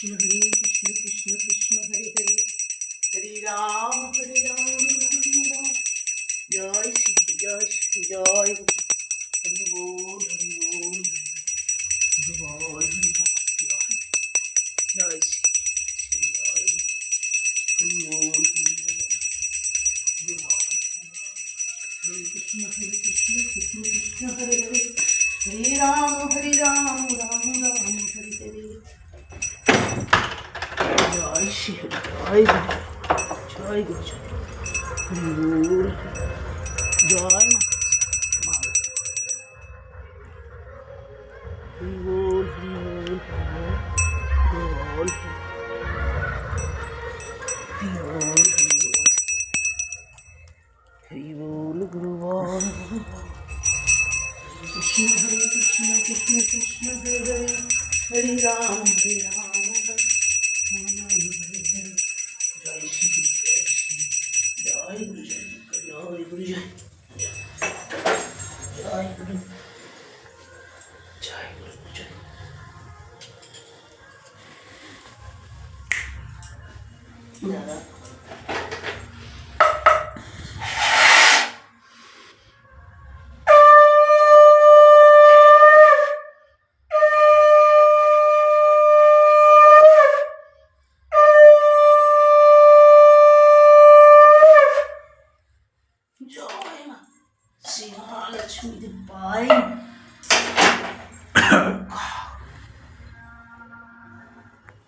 কৃষ্ণ হরে হরে, হরে রাম রাম রাম। জয় শ্রী জয় শ্রী জয় গুরু। হরি বল হরি বল হরি বল হরি বল জয় শ্রী জয় হরি বল হরি বল হরি বল। হরে কৃষ্ণ কৃষ্ণ কৃষ্ণ হরে হরে, হরে রাম রাম রাম হরে হরে। জয় শ্রী হরি জয় গুরু জয় গুরু হরি বল জয় মা হরি বল হরি বল হরি বল হরি বল গুরু বল। কৃষ্ণ কৃষ্ণ কৃষ্ণ হরে হরে, হরে রাম রাম হরে হরে। জয় শ্রী জয় গুরু জয় গুরু জয় জয় গুরু জয় গুরু জয়। দাদা জয় মা শ্রী মহালক্ষ্মী পাই।